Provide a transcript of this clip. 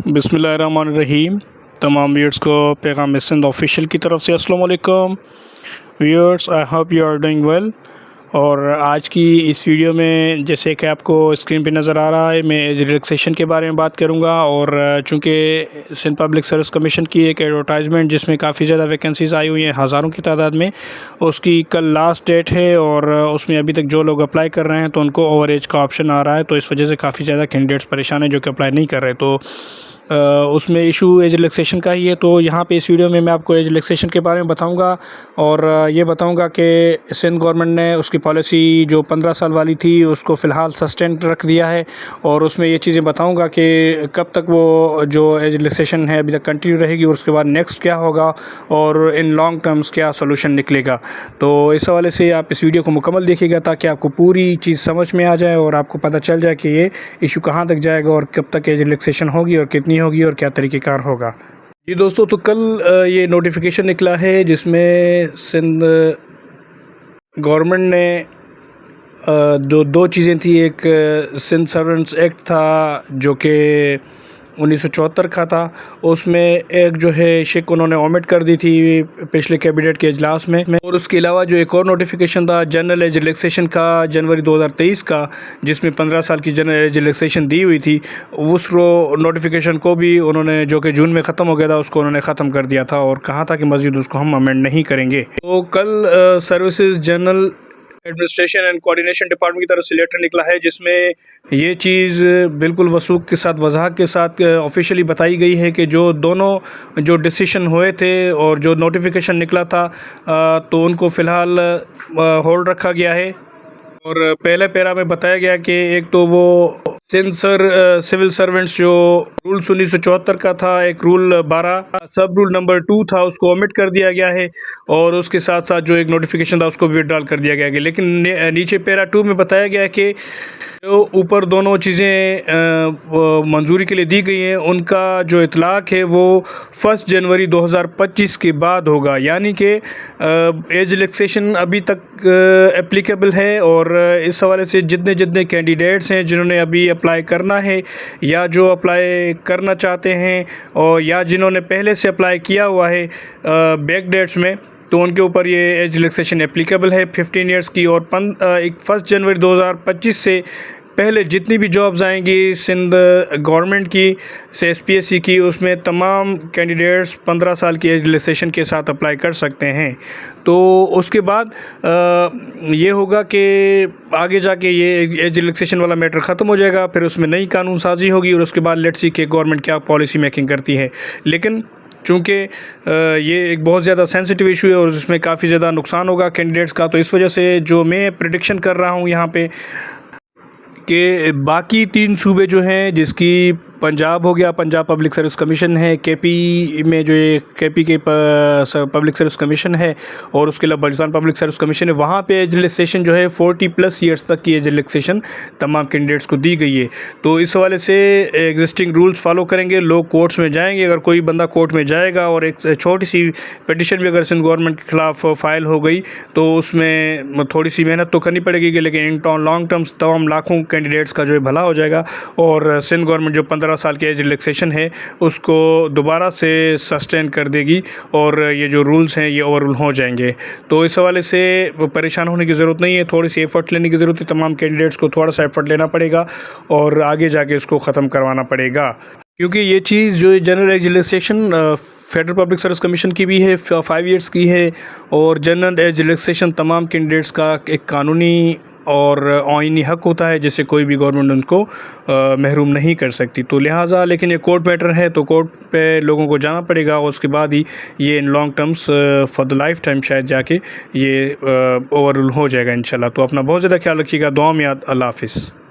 बिस्मिल्लाहिर्रहमानिर्रहीम। तमाम व्यूअर्स को पैगाम सिंध ऑफिशियल की तरफ से अस्सलाम वालेकुम viewers, I hope you are doing well. और आज की इस वीडियो में जैसे कि आपको स्क्रीन पे नज़र आ रहा है, मैं एज रिलैक्सेशन के बारे में बात करूंगा। और चूँकि सिंध पब्लिक सर्विस कमीशन की एक एडवर्टाइजमेंट जिसमें काफ़ी ज़्यादा वैकेंसीज़ आई हुई हैं हज़ारों की तादाद में, उसकी कल लास्ट डेट है और उसमें अभी तक जो लोग अप्लाई कर रहे हैं तो उनको ओवर एज का ऑप्शन आ रहा है। तो इस वजह से काफ़ी ज़्यादा कैंडिडेट्स परेशान हैं जो कि अप्लाई नहीं कर रहे। तो उसमें इशू एज रिलैक्सेशन का ही है। तो यहाँ पे इस वीडियो में मैं आपको एज रिलैक्सेशन के बारे में बताऊँगा और ये बताऊँगा कि सिंध गवर्नमेंट ने उसकी पॉलिसी जो 15 साल वाली थी उसको फ़िलहाल सस्टेन रख दिया है। और उसमें ये चीज़ें बताऊँगा कि कब तक वो जो एज रिलैक्सेशन है अभी तक कंटिन्यू रहेगी और उसके बाद नेक्स्ट क्या होगा और इन लॉन्ग टर्म्स क्या सोल्यूशन निकलेगा। तो इस हवाले से आप इस वीडियो को मुकम्मल देखिएगा ताकि आपको पूरी चीज़ समझ में आ जाए और आपको पता चल जाए कि ये इशू कहाँ तक जाएगा और कब तक एज रिलैक्सेशन होगी और कितनी होगी और क्या तरीक़ेकार होगा। जी दोस्तों, तो कल ये नोटिफिकेशन निकला है जिसमें सिंध गवर्नमेंट ने दो चीज़ें थी। एक सिंध सर्वेंट्स एक्ट था जो कि 1974 का था, उसमें एक जो है शिक उन्होंने ओमिट कर दी थी पिछले कैबिनेट के इजलास में। और उसके अलावा जो एक और नोटिफिकेशन था जनरल एज रिलैक्सेशन का जनवरी 2023 का, जिसमें 15 साल की जनरल एज रिलैक्सेशन दी हुई थी, उस नोटिफिकेशन को भी उन्होंने जो कि जून में ख़त्म हो गया था उसको उन्होंने ख़त्म कर दिया था और कहा था कि मज़ीद उसको हम अमेंड नहीं करेंगे। तो कल services general administration and coordination department की तरफ से लेटर निकला है जिसमें ये चीज़ बिल्कुल वसूख के साथ वजाहत के साथ ऑफिशियली बताई गई है कि जो दोनों जो डिसीशन हुए थे और जो नोटिफिकेशन निकला था तो उनको फ़िलहाल होल्ड रखा गया है। और पहले पैरा में बताया गया कि एक तो वो सिंध सिविल सर्वेंट्स जो रूल्स 1974 का था, एक रूल 12 सब रूल नंबर 2 था, उसको ओमिट कर दिया गया है और उसके साथ साथ जो एक नोटिफिकेशन था उसको भी विड्रॉल कर दिया गया है। लेकिन नीचे पैरा 2 में बताया गया है कि जो ऊपर दोनों चीज़ें मंजूरी के लिए दी गई हैं उनका जो इतलाक़ है वो 1 जनवरी 2025 के बाद होगा। यानी कि एज रिलैक्सेशन अभी तक एप्लीकेबल है और इस हवाले से जितने कैंडिडेट्स हैं जिन्होंने अभी अप्लाई करना है या जो अप्लाई करना चाहते हैं और या जिन्होंने पहले से अप्लाई किया हुआ है बैक डेट्स में, तो उनके ऊपर ये एज रिलैक्सेशन एप्लीकेबल है 15 इयर्स की। और 1 जनवरी 2025 से पहले जितनी भी जॉब्स आएंगी सिंध गवर्नमेंट की से SPSC की, उसमें तमाम कैंडिडेट्स 15 साल की एज रिलैक्सेशन के साथ अप्लाई कर सकते हैं। तो उसके बाद ये होगा कि आगे जाके ये एज रिलैक्सेशन वाला मैटर ख़त्म हो जाएगा, फिर उसमें नई कानून साजी होगी और उसके बाद लेट्स सी कि गवर्नमेंट क्या पॉलिसी मेकिंग करती है। लेकिन चूँकि ये एक बहुत ज़्यादा सेंसिटिव इशू है और इसमें काफ़ी ज़्यादा नुकसान होगा कैंडिडेट्स का, तो इस वजह से जो मैं प्रेडिक्शन कर रहा हूँ यहाँ पे कि बाकी 3 सूबे जो हैं, जिसकी पंजाब हो गया, पंजाब पब्लिक सर्विस कमीशन है, KP में जो ये KP के पब्लिक सर्विस कमीशन है और उसके अलावा बलूचिस्तान पब्लिक सर्विस कमीशन है, वहाँ पे एज रिलैक्सेशन जो है 40+ ईयर्स तक की एज रिलैक्सेशन तमाम कैंडिडेट्स को दी गई है। तो इस हवाले से एग्जिस्टिंग रूल्स फॉलो करेंगे, लोग कोर्ट्स में जाएंगे। अगर कोई बंदा कोर्ट में जाएगा और एक छोटी सी पिटिशन भी अगर सिंध गवर्नमेंट के ख़िलाफ़ फ़ाइल हो गई तो उसमें थोड़ी सी मेहनत तो करनी पड़ेगी, लेकिन इन लॉन्ग टर्म्स तमाम लाखों कैंडिडेट्स का जो है भला हो जाएगा और सिंध गवर्नमेंट जो 15 साल की एज रिलैक्सेशन है उसको दोबारा से सस्टेन कर देगी और ये जो रूल्स हैं ये ओवर रूल हो जाएंगे। तो इस हवाले से परेशान होने की ज़रूरत नहीं है, थोड़ी सी एफ़र्ट लेने की ज़रूरत है। तमाम कैंडिडेट्स को थोड़ा सा एफ़र्ट लेना पड़ेगा और आगे जाके इसको ख़त्म करवाना पड़ेगा, क्योंकि ये चीज़ जो general age relaxation federal public service commission की भी है 5 इयर्स की है और जनरल एज रिलैक्सेशन तमाम कैंडिडेट्स का एक कानूनी और आईनी हक होता है जिससे कोई भी गवर्नमेंट उनको महरूम नहीं कर सकती। तो लिहाजा लेकिन ये कोर्ट मैटर है तो कोर्ट पे लोगों को जाना पड़ेगा और उसके बाद ही ये in long terms for the life time शायद जाके ये ओवर रूल हो जाएगा इंशाल्लाह। तो अपना बहुत ज़्यादा ख्याल रखिएगा, दुआ में याद। अल्लाह हाफ़िज़।